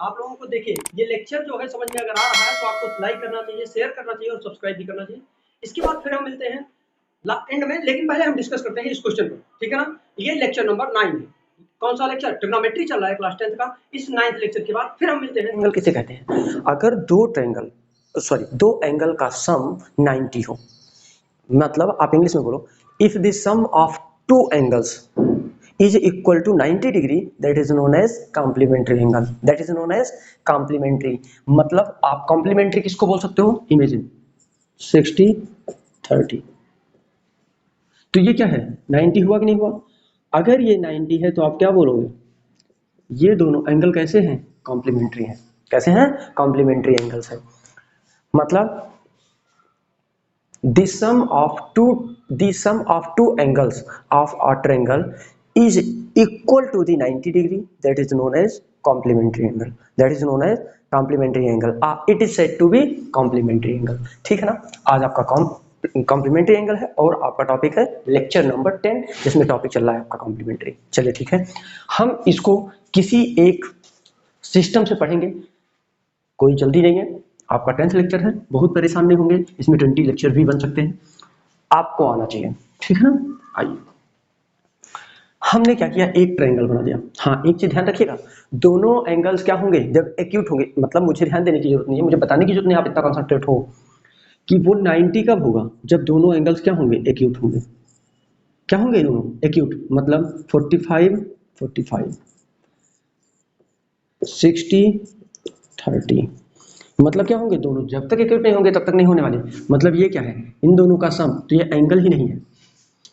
आप लोगों को देखिए ये लेक्चर जो है समझ में अगर आ रहा है तो आपको लाइक करना चाहिए, शेयर करना चाहिए और सब्सक्राइब भी करना चाहिए। इसके बाद फिर हम मिलते हैं एंड में, लेकिन पहले हम डिस्कस करते हैं इस क्वेश्चन को, ठीक है ना। ये लेक्चर नंबर 9 है। कौन सा लेक्चर? ट्रिग्नोमेट्री चल रहा है क्लास 10th का। इस 9th लेक्चर के बाद फिर हम मिलते हैं। एंगल किसे कहते हैं? अगर दो एंगल का सम 90 हो, मतलब आप इंग्लिश में बोलो, if the sum of two angles is equal to 90 degree, that is known as complementary angle, that is known as complementary। मतलब आप complementary किसको बोल सकते हो? इमेजिन 60-30, तो ये क्या है? 90 हुआ कि नहीं हुआ? अगर ये 90 है तो आप क्या बोलोगे? ये दोनों एंगल कैसे हैं? कॉम्प्लीमेंट्री हैं। कैसे हैं? कॉम्प्लीमेंट्री एंगल्स है। मतलब the sum of two angles of a triangle is equal to the 90 degree, that is known as complementary angle, that is known as complementary angle। it is said to be complementary angle। ठीक है ना। आज आपका complementary angle है और आपका topic है lecture number 10, जिसमें टॉपिक चल रहा है आपका कॉम्प्लीमेंट्री। चलिए ठीक है, हम इसको किसी एक सिस्टम से पढ़ेंगे, कोई जल्दी नहीं है। आपका 10th लेक्चर है, बहुत परेशान नहीं होंगे, इसमें 20 लेक्चर भी बन सकते हैं, आपको आना चाहिए, ठीक है ना। आइए, हमने क्या किया? एक ट्रायंगल बना दिया। हाँ, एक चीज ध्यान रखिएगा, दोनों एंगल्स क्या होंगे? जब एक्यूट होंगे, मतलब मुझे ध्यान देने की जरूरत नहीं है, मुझे बताने की जरूरत नहीं, आप इतना कॉन्सेंट्रेट हो कि वो 90 कब होगा? जब दोनों एंगल्स क्या होंगे? एक्यूट होंगे। क्या होंगे दोनों? एक्यूट। मतलब 45-45, 60-30, मतलब क्या होंगे? दोनों जब तक एक्यूट नहीं होंगे तब तक नहीं होने वाले। मतलब ये क्या है? इन दोनों का सम, तो ये एंगल ही नहीं है।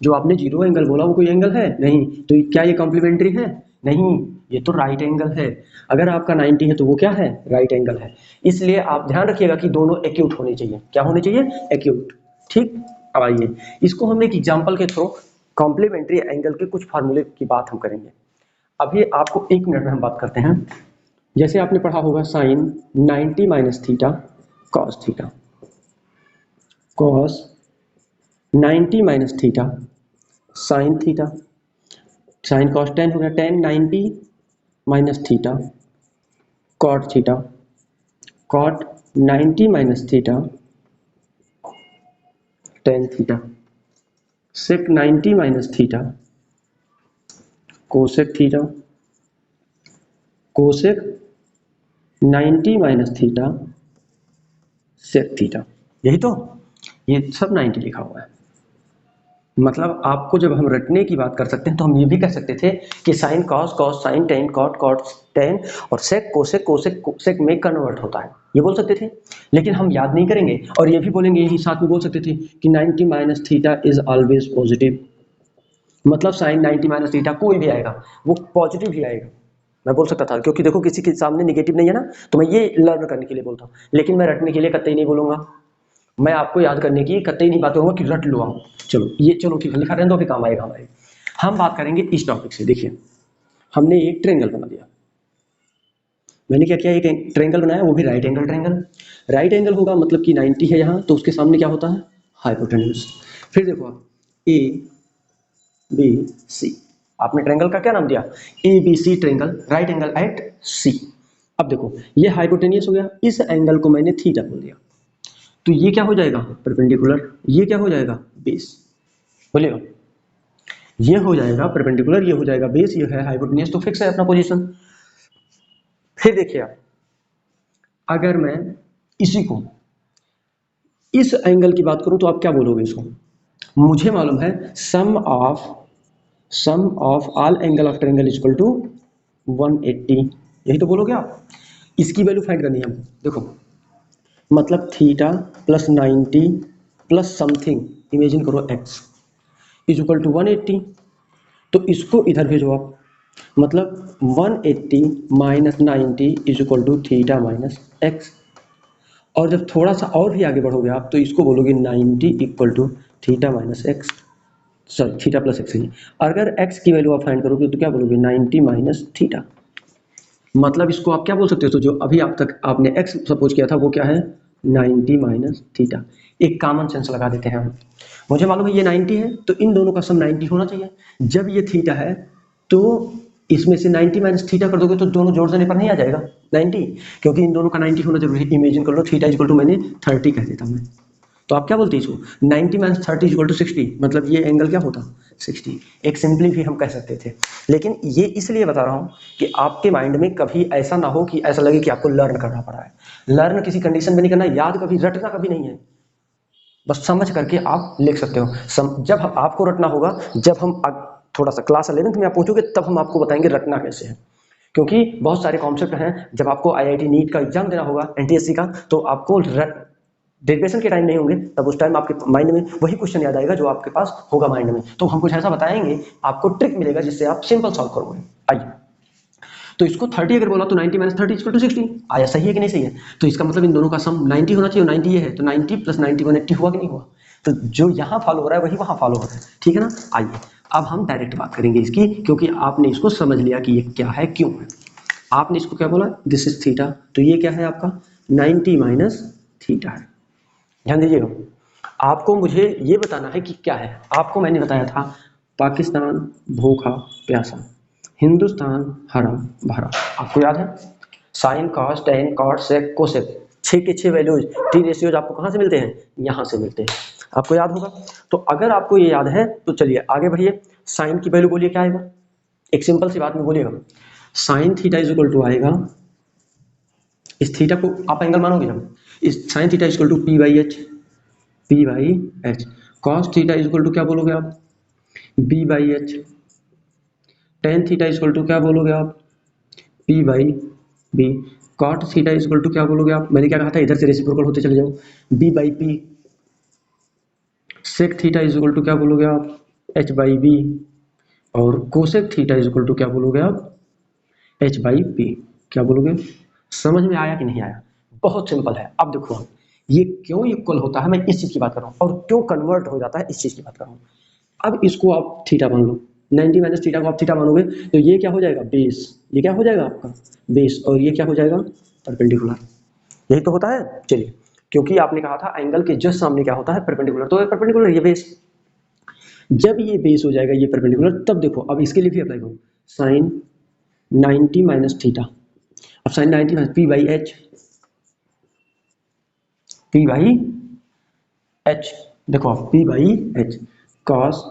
जो आपने जीरो एंगल बोला वो कोई एंगल है नहीं, तो क्या ये कॉम्प्लीमेंट्री है? नहीं, ये तो राइट एंगल है। अगर आपका 90 है तो वो क्या है? राइट एंगल है। इसलिए आप ध्यान रखिएगा कि दोनों एक्यूट होने चाहिए। क्या होने चाहिए? एक्यूट। ठीक। अब आइए, इसको हम एक एग्जाम्पल के थ्रू कॉम्प्लीमेंट्री एंगल के कुछ फार्मूले की बात हम करेंगे। अभी आपको 1 मिनट में हम बात करते हैं। जैसे आपने पढ़ा होगा sine 90 minus theta cos theta, cos 90 minus theta sine theta, sine cos 10 हो गया, 10 90 minus theta cot theta, cot 90 minus theta tan theta, sec 90 minus theta cosec theta, cosec 90 minus theta sec theta. यही तो, ये सब 90 लिखा हुआ है। मतलब आपको जब हम रटने की बात कर सकते हैं तो हम ये भी कह सकते थे कि sine cos, cos sine, tan cot, cot tan, और सेक कोसेक, कोसेक कोसेक में कन्वर्ट होता है, ये बोल सकते थे। लेकिन हम याद नहीं करेंगे और ये भी बोलेंगे, यही साथ में बोल सकते थे कि 90 minus theta is always positive. मतलब साइन 90 माइनस थीटा कोई भी आएगा वो पॉजिटिव ही आएगा, मैं बोल सकता था, क्योंकि देखो किसी के सामने निगेटिव नहीं है ना, तो मैं ये लर्न करने के लिए बोलता हूँ। लेकिन मैं रटने के लिए कतई नहीं बोलूंगा, मैं आपको याद करने की कतई नहीं बात करूंगा कि रट लो आओ। चलो ये, चलो ठीक है, लिखा रहने दो, भी काम आएगा हमारे। हम बात करेंगे इस टॉपिक से। देखिए, हमने एक ट्रायंगल बना दिया। मैंने क्या किया? एक ट्रायंगल बनाया, वो भी right angle triangle. Right angle होगा मतलब कि 90 है यहाँ, तो उसके सामने क्या होता है? हाइपोटेन्यूज। फिर देखो आप, ए बी सी, आपने ट्रायंगल का क्या नाम दिया? A B C triangle, right angle at C. अब देखो, ये हाइपोटेन्यूज हो गया, इस एंगल को मैंने थीटा बोल दिया, तो ये क्या हो जाएगा? परपेंडिकुलर। ये क्या हो जाएगा? बेस। बोलिएगा, ये हो जाएगा परपेंडिकुलर, ये हो जाएगा बेस, ये है हाइपोटेन्यूज, तो फिक्स है अपना पोजीशन। फिर देखिए आप, अगर मैं इसी को इस एंगल की बात करूं तो आप क्या बोलोगे इसको? मुझे मालूम है sum of all angle of triangle is equal to 180, यही तो बोलोगे आप। इसकी वैल्यू फाइंड करनी है हमको। देखो, मतलब theta plus 90 plus something, imagine करो x इज इक्वल टू 180, तो इसको इधर भेजो आप। मतलब 180 minus 90 is equal to theta minus x. और जब थोड़ा सा और भी आगे बढ़ोगे आप तो इसको बोलोगे 90 equal to theta minus X, sorry theta plus X ही। अगर x की वैल्यू आप फाइंड करोगे तो क्या बोलोगे? 90 माइनस थीटा। मतलब इसको आप क्या बोल सकते हो? तो जो अभी आप तक आपने x सपोज किया था वो क्या है? 90 माइनस थीटा। एक कॉमन सेंस लगा देते हैं हम। मुझे मालूम है ये 90 है तो इन दोनों का सम 90 होना चाहिए। जब ये थीटा है तो इसमें से 90 माइनस थीटा कर दोगे तो दोनों जोड़ देने पर नहीं आ जाएगा 90, क्योंकि इन दोनों का 90 होना जरूरी है। इमेजिन कर लो थीटा इक्वल टू मैंने 30 कह देता मैं, तो आप क्या बोलते हैं इसको 90 माइनस 30 इक्वल टू 60, मतलब ये एंगल क्या होता 60। एक सिंपली भी हम कह सकते थे, लेकिन ये इसलिए बता रहा हूँ कि आपके माइंड में कभी ऐसा ना हो कि ऐसा लगे कि आपको लर्न करना पड़ा है। लर्न किसी कंडीशन में नहीं करना, याद कभी रटना कभी नहीं है, बस समझ करके आप लिख सकते हो। जब आपको रटना होगा, जब हम थोड़ा सा क्लास 11th में आप पहुंचोगे तब हम आपको बताएंगे रटना कैसे है, क्योंकि बहुत सारे कॉन्सेप्ट हैं। जब आपको आईआईटी नीट का एग्जाम देना होगा, एनटीएससी का, तो आपको डेरिवेशन के टाइम नहीं होंगे, तब उस टाइम आपके माइंड में वही क्वेश्चन याद आएगा जो आपके पास होगा माइंड में। तो हम कुछ ऐसा बताएंगे, आपको ट्रिक मिलेगा जिससे आप सिंपल सॉल्व करोगे। आइए, तो इसको 30 अगर बोला तो 90 माइनस 30 इक्वल टू 60 आया, सही है कि नहीं सही है? तो इसका मतलब इन दोनों का सम 90 होना चाहिए, 90 ये है तो 90 प्लस 90 180 हुआ कि नहीं हुआ? तो जो यहाँ फॉलो हो रहा है वही वहाँ फॉलो हो रहा है, ठीक है ना। आइए अब हम डायरेक्ट बात करेंगे इसकी, क्योंकि आपने इसको समझ लिया कि ये क्या है, क्यों है। आपने इसको क्या बोला, दिस इज थीटा, तो ये क्या है आपका 90 माइनस थीटा है। ध्यान दीजिएगा, आपको मुझे ये बताना है कि क्या है। आपको मैंने बताया था पाकिस्तान भूखा प्यासा, हिंदुस्तान हरा भरा, आपको याद है? Sine cos tan cot sec cosec, 6 के 6 वैल्यूज, टी रेशियोज आपको कहाँ से मिलते हैं? यहाँ से मिलते हैं, आपको याद होगा। तो अगर आपको ये याद है तो चलिए आगे बढ़िए। साइन की वैल्यू बोलिए क्या आएगा, एक सिंपल सी बात में बोलिएगा। Sine theta is equal to आएगा, इस थीटा को आप एंगल मानोगे जब, इस sine theta is equal to P by H, P by H. Cos theta is equal to क्या बोलोगे आप, B by H. Tan theta is equal to क्या बोलोगे आप, P by B. Cot theta is equal to क्या बोलोगे आप, मैंने क्या कहा था, इधर से रेसिप्रोकल होते चले जाओ, B by P. Sec theta is equal to क्या बोलोगे आप, एच बाई बी। और cosec theta is equal to क्या बोलोगे आप, एच बाई पी। क्या बोलोगे? समझ में आया कि नहीं आया? बहुत सिंपल है। अब देखो हम ये क्यों इक्वल होता है, मैं इस चीज की बात कर रहा हूँ, और क्यों कन्वर्ट हो जाता है इस चीज की बात कर रहा हूँ। अब इसको आप थीटा मान लो, 90 माइनस थीटा को आप थीटा मानोगे तो ये क्या हो जाएगा, बेस। ये क्या हो जाएगा आपका बेस, और ये क्या हो जाएगा, परपेंडिकुलर। यही तो होता है। चलिए, क्योंकि आपने कहा था एंगल के जस्ट सामने क्या होता है, परपेंडिकुलर, तो ये परपेंडिकुलर, ये बेस। जब ये बेस हो जाएगा ये परपेंडिकुलर, तब देखो अब इसके लिए भी अप्लाई करो, साइन 90 माइनस थीटा। अब sine 90 minus P by H, P by H, देखो आप P by H. Cos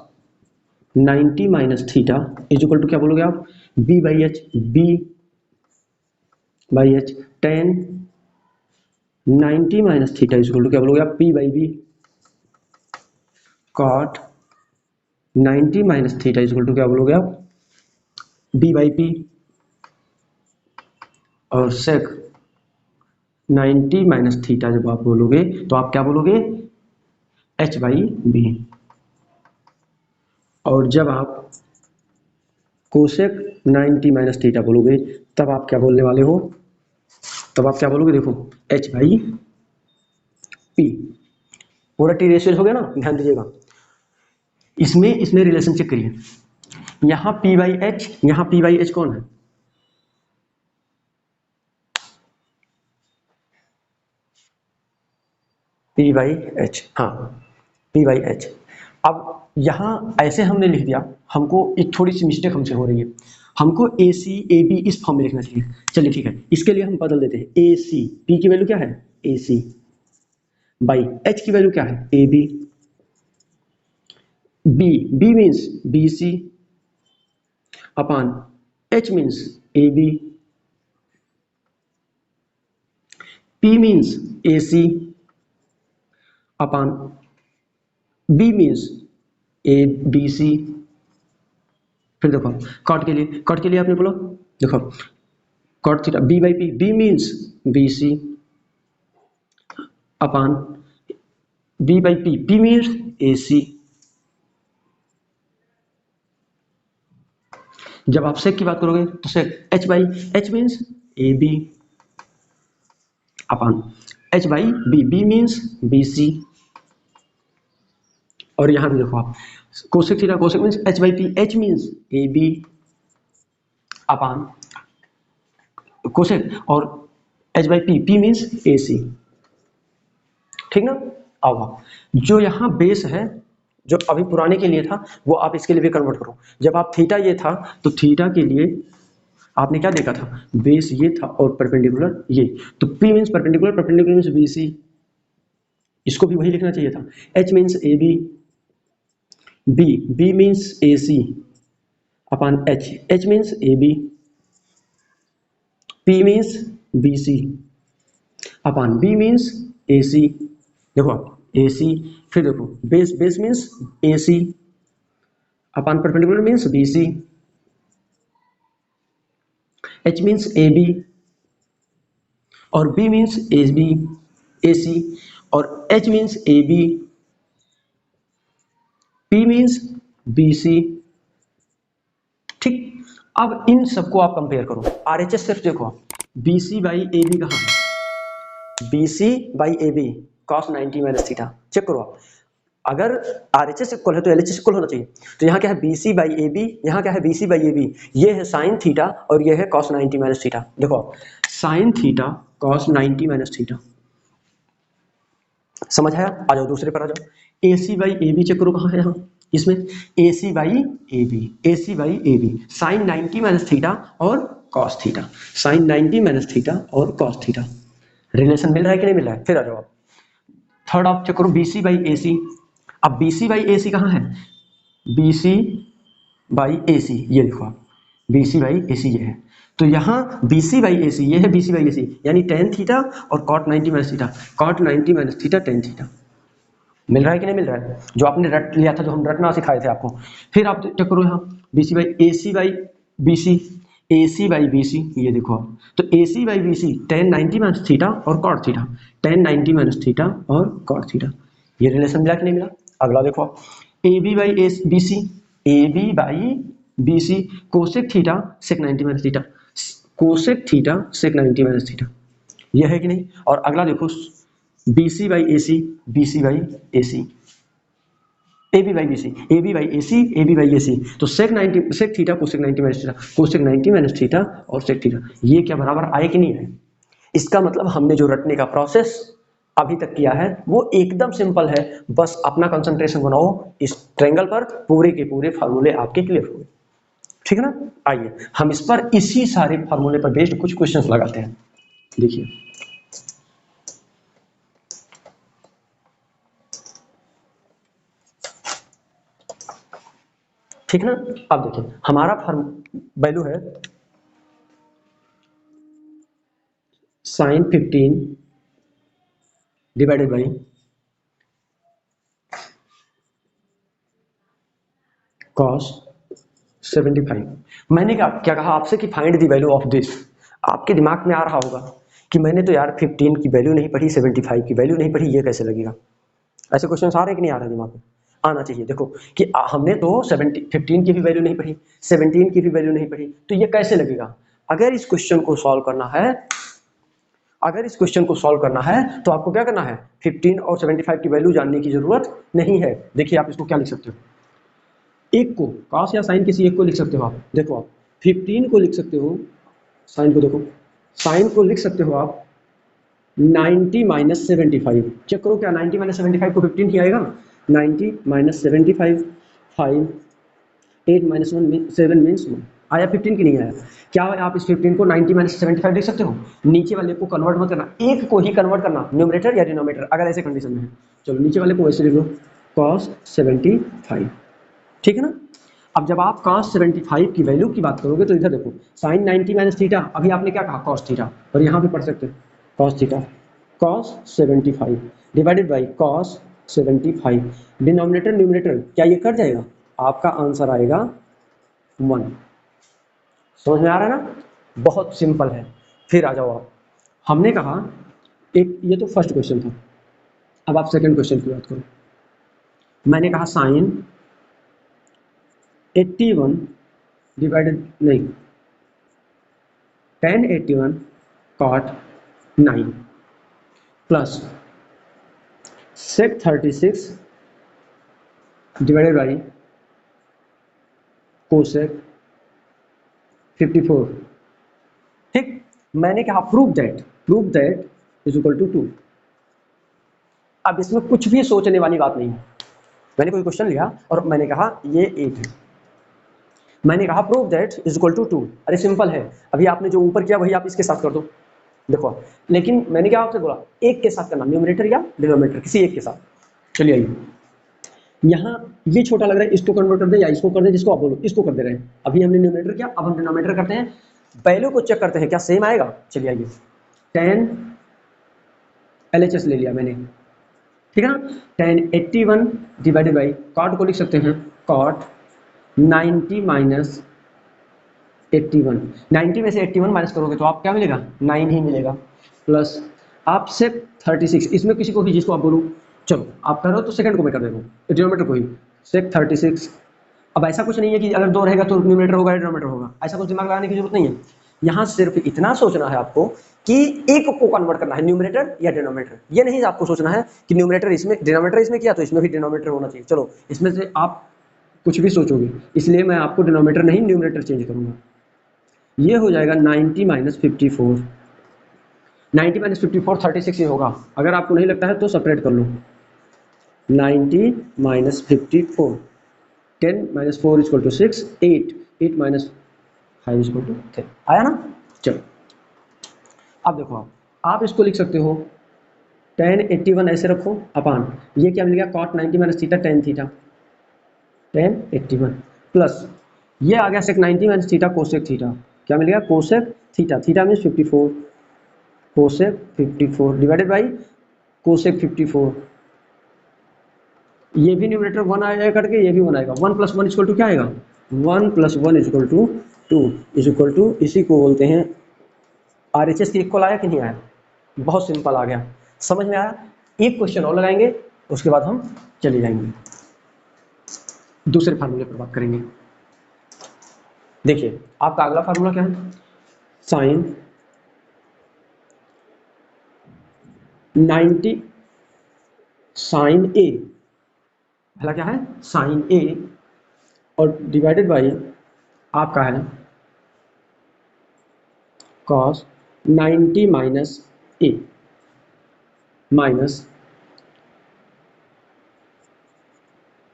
90 minus theta is equal to क्या बोलोगे आप, B by H, B by H. Tan 90 minus theta is equal to क्या बोलोगे आप, P by B. Cot 90 minus theta is equal to क्या बोलोगे आप, बी बाई पी। और सेक 90 माइनस थीटा जब आप बोलोगे तो आप क्या बोलोगे, एच बाई बी। और जब आप कोसेक 90 माइनस थीटा बोलोगे तब आप क्या बोलने वाले हो, तब आप क्या बोलोगे, देखो एच बाई पी। पूरा टी रेशियो हो गया ना, ध्यान दीजिएगा। इसमें इसमें रिलेशन चेक करिए, यहाँ पी बाई एच, यहाँ पी बाई एच कौन है, पी बाई एच, हाँ पी बाई एच। अब यहाँ ऐसे हमने लिख दिया, हमको एक थोड़ी सी मिस्टेक हमसे हो रही है, हमको ए सी ए बी इस फॉर्म में लिखना चाहिए। चलिए ठीक है, इसके लिए हम बदल देते हैं, ए सी, पी की वैल्यू क्या है ए सी, बाई एच की वैल्यू क्या है A B, B B means B C upon H means A B, P means A C upon B means A B C. फिर देखो कॉट के लिए आपने बोला, देखो cot theta B by P, B means B C upon B by P, P means A C. जब आप sec की बात करोगे तो sec H by H means A B upon H by B, B means B C. और यहां भी देखो आप cosec theta, cosec means H by P, H means A B upon cosec, और H by P, P means A C. ठीक ना। अब जो यहाँ बेस है जो अभी पुराने के लिए था वो आप इसके लिए भी कन्वर्ट करो। जब आप थीटा ये था तो थीटा के लिए आपने क्या देखा था, बेस ये था और परपेंडिकुलर ये, तो P means perpendicular, perpendicular means BC, इसको भी वही लिखना चाहिए था। H means AB, B means AC upon H, H means AB, P means BC upon B means AC। देखो आप AC, फिर देखो base, base means AC upon perpendicular means BC, H means AB और B मीन्स AB AC और H means AB, P means BC। ठीक, अब इन सबको आप कंपेयर करो। RHS सिर्फ देखो आप, BC बाई AB कहाँ है, BC by AB cos 90 minus theta, check करो आप। अगर RHS इक्वल है तो LHS इक्वल होना चाहिए। तो यहाँ क्या है BC बाई AB, यहाँ क्या है BC बाई AB, ये है साइन थीटा और ये है cos 90 माइनस थीटा। देखो sine theta cos 90 minus theta, समझ आया? आ जाओ दूसरे पर आ जाओ। AC बाई AB चेक करो कहाँ है, यहाँ इसमें AC by AB, AC by AB sine 90 minus theta और cos theta, sine 90 minus theta और cos थीटा। रिलेशन मिल रहा है कि नहीं मिल रहा है? फिर आ जाओ आप थर्ड आप चेक करो BC बाई AC। अब BC बाई AC कहाँ है, BC बाई AC ये लिखो आप, BC बाई AC ये है। तो यहाँ BC बाई AC ये है, BC बाई AC यानी tan थीटा और cot 90 minus theta, cot 90 minus theta tan theta. मिल रहा है कि नहीं मिल रहा है? जो आपने रट लिया था, जो हम रटना सिखाए थे आपको। फिर आप चेक करो यहाँ BC by AC by BC, AC by BC ये देखो आप, तो AC by BC tan 90 minus theta और cot theta, tan 90 minus theta और cot थीटा। ये रिलेशन मिला कि नहीं मिला? अगला देखो आप AB by BC, AB by BC cosec theta sec 90 minus theta, cosec theta sec 90 minus theta, यह है कि नहीं? और अगला देखो BC by AC, BC by AC, AB by BC, AB by AC, AB by AC, तो sec 90 sec theta cosec 90 minus theta, cosec 90 minus theta और sec theta, ये क्या बराबर आए कि नहीं है? इसका मतलब हमने जो रटने का प्रोसेस अभी तक किया है वो एकदम सिंपल है। बस अपना कंसंट्रेशन बनाओ इस ट्रायंगल पर, पूरे के पूरे फार्मूले आपके क्लियर हो गए। ठीक है ना? आइए हम इस पर इसी सारे फार्मूले पर बेस्ड कुछ क्वेश्चंस लगाते हैं। देखिए ठीक ना? अब देखिए हमारा वैल्यू है साइन 15 डिवाइडेड बाई कॉस 75। मैंने क्या कहा आपसे कि find the value of this. आपके दिमाग में आ रहा होगा कि मैंने तो यार 15 की वैल्यू नहीं पढ़ी, 75 की वैल्यू नहीं पढ़ी, ये कैसे लगेगा? ऐसे क्वेश्चन आ रहे हैं कि नहीं आ रहे दिमाग में? आना चाहिए। देखो कि हमने तो 15 की भी वैल्यू नहीं पढ़ी, 17 की भी वैल्यू नहीं पढ़ी, तो ये कैसे लगेगा? अगर इस क्वेश्चन को सॉल्व करना है, अगर इस क्वेश्चन को सॉल्व करना है तो आपको क्या करना है, 15 और 75 की वैल्यू जानने की जरूरत नहीं है। देखिए आप इसको क्या लिख सकते हो, एक को कॉस या साइन किसी एक को लिख सकते हो आप। देखो आप 15 को लिख सकते हो, साइन को देखो, साइन को लिख सकते हो आप 90 माइनस 75। चेक करो क्या 90 माइनस 75 को 15 ही आएगा? 90 माइनस 75, 5, 8 माइनस 1 7 मीन्स 1 आया, 15 की नहीं आया। क्या आप इस 15 को 90 माइनस 75 लिख सकते हो? नीचे वाले को कन्वर्ट मत करना, एक को ही कन्वर्ट करना, न्यूमरेटर या डिनोमिनेटर, अगर ऐसे कंडीशन में है। चलो नीचे वाले को वैसे लिख लो cos 75, ठीक है ना? अब जब आप cos 75 की वैल्यू की बात करोगे तो इधर देखो साइन 90 माइनस थीटा, अभी आपने क्या कहा cos थीटा, और यहाँ पे पढ़ सकते हैं cos theta, cos 75 divided by cos 75, denominator numerator क्या ये कट जाएगा? आपका आंसर आएगा 1। समझ में आ रहा है ना? बहुत सिंपल है। फिर आ जाओ आप, हमने कहा एक, ये तो फर्स्ट क्वेश्चन था। अब आप सेकंड क्वेश्चन की बात करो। मैंने कहा साइन 81 डिवाइडेड नहीं, tan 81 cot 9 plus sec 36 divided by cosec 54। ठीक, मैंने कहा prove that is equal to 2। अब इसमें कुछ भी सोचने वाली बात नहीं है, मैंने कोई क्वेश्चन लिया और मैंने कहा ये 8 है, मैंने कहा prove that is equal to 2। अरे सिंपल है, अभी आपने जो ऊपर किया वही आप इसके साथ कर दो, देखो। लेकिन मैंने क्या आपसे बोला, एक के साथ करना, न्यूमरेटर या डिनोमिनेटर किसी एक के साथ। चलिए आइए, यहाँ ये छोटा लग रहा है, इसको कन्वर्ट कर दे या इसको कर दे, जिसको आप बोलो इसको कर दे रहे हैं। अभी हमने न्यूमरेटर किया, अब हम डिनोमिनेटर करते हैं, वैल्यू को चेक करते हैं क्या सेम आएगा। चलिए आइए, 10 LHS ले लिया मैंने, ठीक है ना। 1081 डिवाइडेड बाई, कॉट को लिख सकते हैं कॉट 90 माइनस 81, 90 में से 81 माइनस करोगे तो आप क्या मिलेगा, 9 ही मिलेगा, प्लस आप से 36, इसमें किसी को भी जिसको आप बोलो, चलो आप करो तो सेकंड को मैं कर देता हूँ, डिनोमिनेटर को ही, सेक 36। अब ऐसा कुछ नहीं है कि अगर 2 रहेगा तो न्यूमरेटर होगा या डिनोमिनेटर होगा, ऐसा कुछ दिमाग लगाने की जरूरत नहीं है। यहाँ सिर्फ इतना सोचना है आपको कि एक को कन्वर्ट करना है, न्यूमरेटर या डिनोमिनेटर। ये नहीं आपको सोचना है कि न्यूमरेटर इसमें, डिनोमिनेटर इसमें किया तो इसमें भी डिनोमिनेटर होना चाहिए। चलो इसमें से आप कुछ भी सोचोगे, इसलिए मैं आपको डिनोमिनेटर नहीं न्यूमरेटर चेंज करूंगा। ये हो जाएगा 90 माइनस 54, 90 माइनस 54 36 ही होगा। अगर आपको नहीं लगता है तो सेपरेट कर लो, 90 minus 54, 10 minus 4 equal to 6, 8 minus 5 equal to 10, आया ना। चलो अब देखो, आप इसको लिख सकते हो 1081 ऐसे रखो अपान, ये क्या मिल गया, cot 90 minus theta tan theta, 1081 plus ये आ गया sec 90 minus theta cosec theta, क्या मिल गया, cosec theta, theta means 54, cosec 54 divided by cosec 54। ये भी न्यूमरेटर 1 आएगा करके, ये भी 1 आएगा, 1 प्लस 1 इक्वल टू क्या आएगा, 1 plus 1 equal to 2 is equal to, इसी को बोलते हैं RHS की इक्वल। आया कि नहीं आया, बहुत सिंपल आ गया, समझ में आया। एक क्वेश्चन और लगाएंगे, उसके बाद हम चले जाएंगे दूसरे फार्मूले पर बात करेंगे। देखिए आपका अगला फार्मूला क्या है, साइन 90 साइन ए, पहला क्या है साइन ए, और डिवाइडेड बाई आपका है कॉस 90 माइनस ए माइनस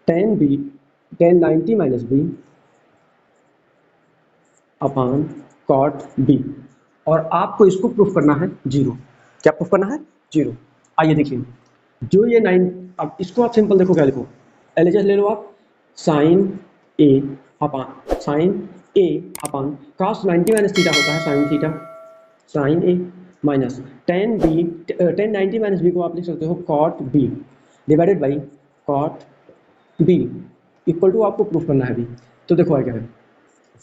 10 बी, 10 90 माइनस बी अपान कॉट बी, और आपको इसको प्रूफ करना है 0। क्या प्रूफ करना है, 0। आइए देखिए, जो ये 9, अब इसको आप सिंपल देखो क्या लिखो, LHS ले लो आप, sine A upon cos 90 minus theta होता है sine theta, sine A minus 10 B, 10 90 minus B को आप लिख सकते हो cot B divided by cot B equal to, आपको प्रूफ करना है अभी। तो देखो क्या है,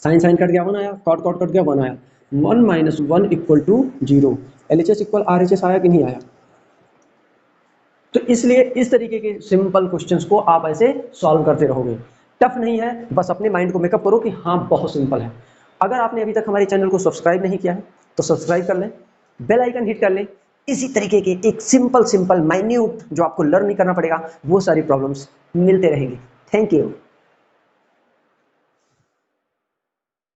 साइन साइन कट गया 1 आया, कॉट कॉट कट गया 1 आया, 1 minus 1 equal to 0, LHS equal RHS आया कि नहीं आया। तो इसलिए इस तरीके के सिंपल क्वेश्चंस को आप ऐसे सॉल्व करते रहोगे, टफ नहीं है, बस अपने माइंड को मेकअप करो कि हाँ बहुत सिंपल है। अगर आपने अभी तक हमारे चैनल को सब्सक्राइब नहीं किया है तो सब्सक्राइब कर लें, बेल आइकन हिट कर लें। इसी तरीके के एक सिंपल माइन्यूट जो आपको लर्न नहीं करना पड़ेगा, वो सारी प्रॉब्लम्स मिलते रहेंगी। Thank you.